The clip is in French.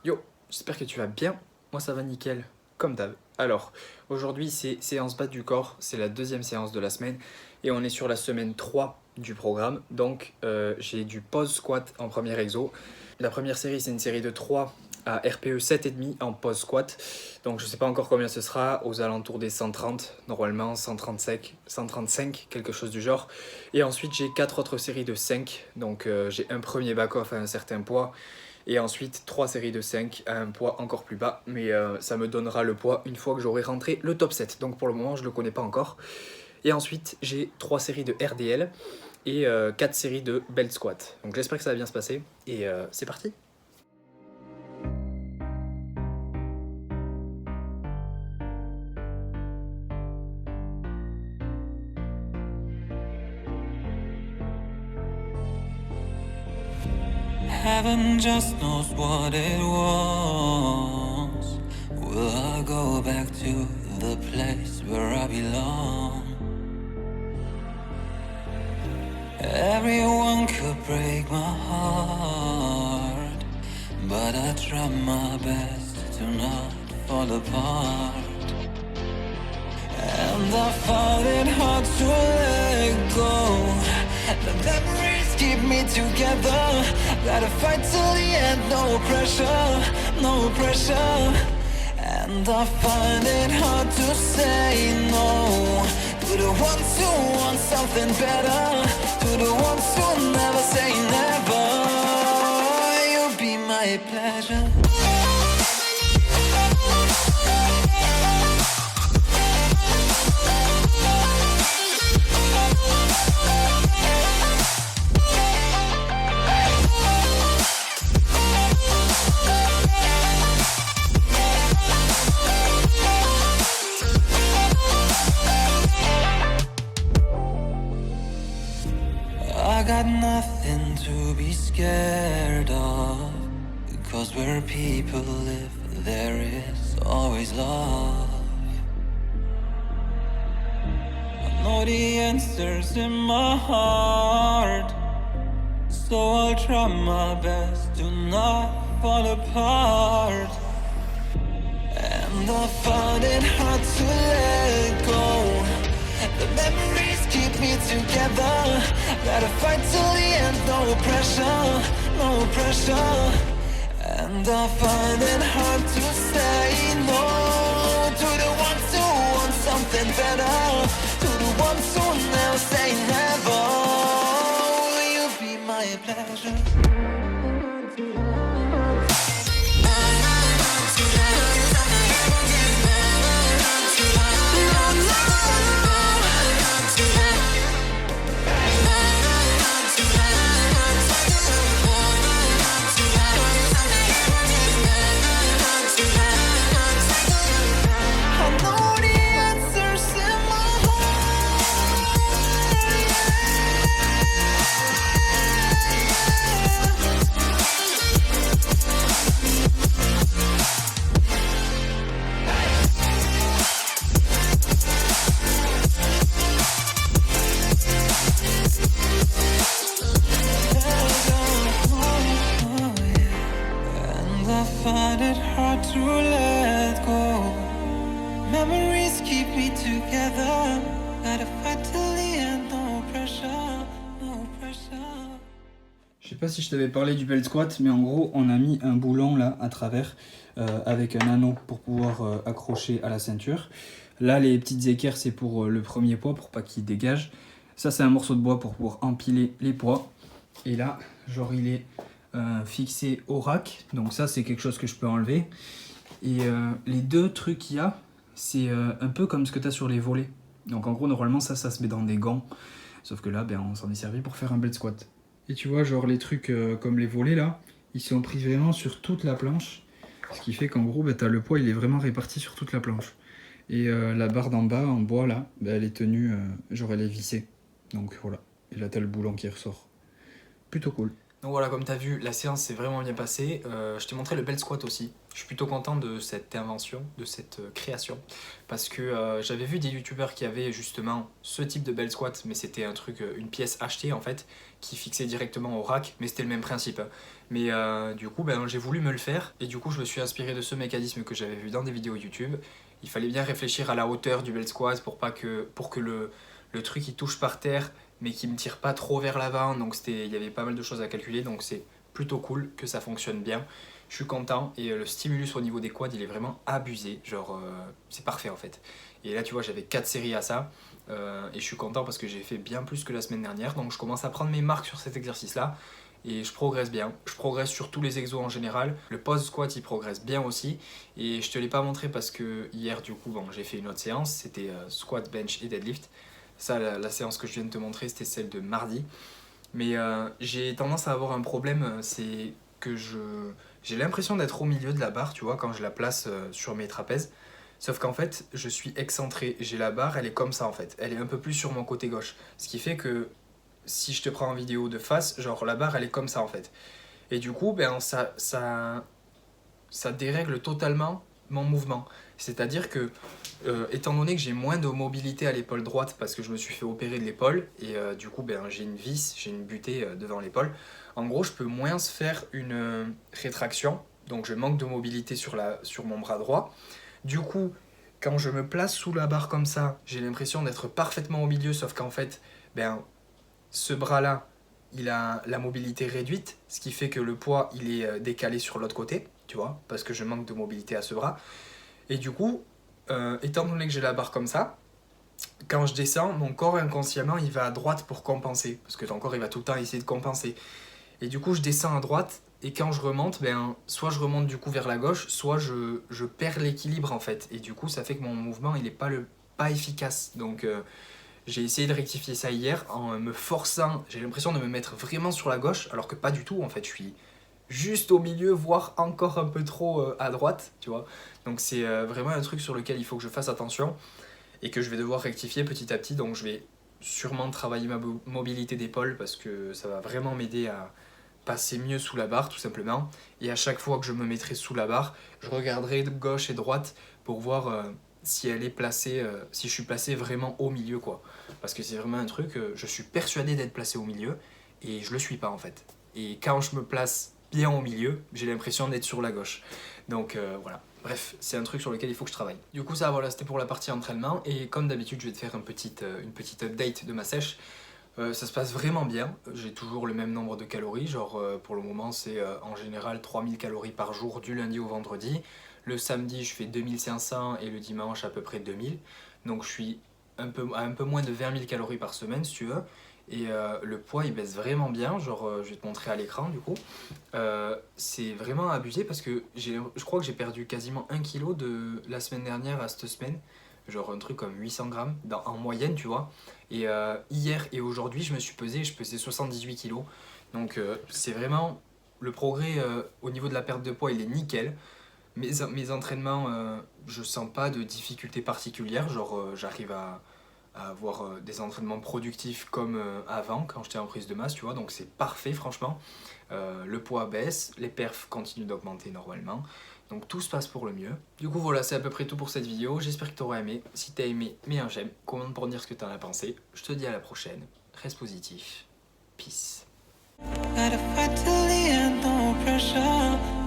Yo, j'espère que tu vas bien. Moi ça va nickel, comme d'hab. Alors, aujourd'hui c'est séance bas du corps, c'est la deuxième séance de la semaine et on est sur la semaine 3 du programme. Donc j'ai du pause squat en première exo. La première série c'est une série de 3 à RPE 7,5 en pause squat. Donc je sais pas encore combien ce sera, aux alentours des 130, normalement 135, quelque chose du genre. Et ensuite j'ai 4 autres séries de 5, donc j'ai un premier back-off à un certain poids. Et ensuite 3 séries de 5 à un poids encore plus bas. Mais ça me donnera le poids une fois que j'aurai rentré le top 7. Donc pour le moment je ne le connais pas encore. Et ensuite j'ai 3 séries de RDL et 4 séries de belt squat. Donc j'espère que ça va bien se passer. Et c'est parti. Heaven just knows what it wants. Will I go back to the place where I belong? Everyone could break my heart, but I try my best to not fall apart. And I find it hard to let go. The memories keep me together. Gotta fight till the end, no pressure, no pressure. And I find it hard to say no to the ones who want something better, to the ones who never say never. You'll be my pleasure. I got nothing to be scared of, because where people live, there is always love. I know the answers in my heart, so I'll try my best to not fall apart. And I find it hard to let go. The memories keep me together. Gotta fight till the end, no pressure, no pressure. And I find it hard to say no to the ones who want something better, to the ones who never say never. Will you be my pleasure? Find it hard to let go. Memories keep me together. Gotta fight till the end, no pressure, no pressure. Je sais pas si je t'avais parlé du belt squat, mais en gros, on a mis un boulon là à travers avec un anneau pour pouvoir accrocher à la ceinture. Là, les petites équerres, c'est pour le premier poids pour pas qu'il dégage. Ça, c'est un morceau de bois pour pouvoir empiler les poids. Et là, genre, il est fixé au rack. Donc ça, c'est quelque chose que je peux enlever. Et les deux trucs qu'il y a, c'est un peu comme ce que tu as sur les volets. Donc en gros, normalement, ça se met dans des gants. Sauf que là, ben, on s'en est servi pour faire un belt squat. Et tu vois, genre les trucs comme les volets là, ils sont pris vraiment sur toute la planche. Ce qui fait qu'en gros, ben, le poids il est vraiment réparti sur toute la planche. Et la barre d'en bas, en bois là, ben, elle est tenue, genre elle est vissée. Donc voilà. Et là, t'as le boulon qui ressort. Plutôt cool. Donc voilà, comme tu as vu, la séance s'est vraiment bien passée. Je t'ai montré le belt squat aussi. Je suis plutôt content de cette invention, de cette création. Parce que j'avais vu des youtubeurs qui avaient justement ce type de belt squat, mais c'était un truc, une pièce achetée en fait, qui fixait directement au rack, mais c'était le même principe. Mais du coup, ben, j'ai voulu me le faire, et du coup, je me suis inspiré de ce mécanisme que j'avais vu dans des vidéos YouTube. Il fallait bien réfléchir à la hauteur du belt squat pour que le truc il touche par terre mais qui me tire pas trop vers l'avant, donc il y avait pas mal de choses à calculer, donc c'est plutôt cool que ça fonctionne bien. Je suis content et le stimulus au niveau des quads il est vraiment abusé, genre c'est parfait en fait. Et là tu vois j'avais 4 séries à ça et je suis content parce que j'ai fait bien plus que la semaine dernière, donc je commence à prendre mes marques sur cet exercice là et je progresse bien. Je progresse sur tous les exos en général. Le pause squat il progresse bien aussi et je te l'ai pas montré parce que hier du coup bon, j'ai fait une autre séance, c'était squat, bench et deadlift. Ça, la séance que je viens de te montrer, c'était celle de mardi. Mais j'ai tendance à avoir un problème, c'est que j'ai l'impression d'être au milieu de la barre, tu vois, quand je la place sur mes trapèzes. Sauf qu'en fait, je suis excentré. J'ai la barre, elle est comme ça en fait. Elle est un peu plus sur mon côté gauche. Ce qui fait que si je te prends en vidéo de face, genre la barre, elle est comme ça en fait. Et du coup, ben, ça dérègle totalement mon mouvement. C'est-à-dire que, étant donné que j'ai moins de mobilité à l'épaule droite parce que je me suis fait opérer de l'épaule, et du coup ben, j'ai une vis, j'ai une butée devant l'épaule, en gros je peux moins faire une rétraction, donc je manque de mobilité sur mon bras droit. Du coup, quand je me place sous la barre comme ça, j'ai l'impression d'être parfaitement au milieu, sauf qu'en fait, ben, ce bras-là, il a la mobilité réduite, ce qui fait que le poids il est décalé sur l'autre côté, tu vois, parce que je manque de mobilité à ce bras. Et du coup, étant donné que j'ai la barre comme ça, quand je descends, mon corps inconsciemment il va à droite pour compenser, parce que ton corps il va tout le temps essayer de compenser. Et du coup, je descends à droite, et quand je remonte, ben, soit je remonte du coup vers la gauche, soit je perds l'équilibre en fait. Et du coup, ça fait que mon mouvement il est pas efficace. Donc j'ai essayé de rectifier ça hier en me forçant, j'ai l'impression de me mettre vraiment sur la gauche, alors que pas du tout en fait, je suis juste au milieu, voire encore un peu trop à droite, tu vois. Donc c'est vraiment un truc sur lequel il faut que je fasse attention et que je vais devoir rectifier petit à petit, donc je vais sûrement travailler ma mobilité d'épaule parce que ça va vraiment m'aider à passer mieux sous la barre tout simplement. Et à chaque fois que je me mettrai sous la barre, je regarderai de gauche et droite pour voir si elle est placée, si je suis placé vraiment au milieu quoi. Parce que c'est vraiment un truc, je suis persuadé d'être placé au milieu et je le suis pas en fait. Et quand je me place bien au milieu, j'ai l'impression d'être sur la gauche. Donc voilà. Bref, c'est un truc sur lequel il faut que je travaille. Du coup ça voilà, c'était pour la partie entraînement et comme d'habitude je vais te faire une petite update de ma sèche. Ça se passe vraiment bien, j'ai toujours le même nombre de calories, genre pour le moment c'est en général 3000 calories par jour du lundi au vendredi. Le samedi je fais 2500 et le dimanche à peu près 2000. Donc je suis à un peu moins de 20 000 calories par semaine si tu veux. Et le poids il baisse vraiment bien, genre je vais te montrer à l'écran du coup. C'est vraiment abusé parce que je crois que j'ai perdu quasiment 1 kg de la semaine dernière à cette semaine. Genre un truc comme 800 grammes en moyenne tu vois. Et hier et aujourd'hui je me suis pesé, je pesais 78 kg. Donc c'est vraiment le progrès au niveau de la perte de poids il est nickel. Mes entraînements je sens pas de difficultés particulières, genre j'arrive à avoir des entraînements productifs comme avant quand j'étais en prise de masse tu vois, donc c'est parfait franchement. Le poids baisse, les perfs continuent d'augmenter normalement, donc tout se passe pour le mieux. Du coup voilà, c'est à peu près tout pour cette vidéo, j'espère que tu auras aimé. Si tu as aimé, mets un j'aime, commente pour dire ce que tu en as pensé. Je te dis à la prochaine, reste positif, peace. Gotta fight till the end, no pressure.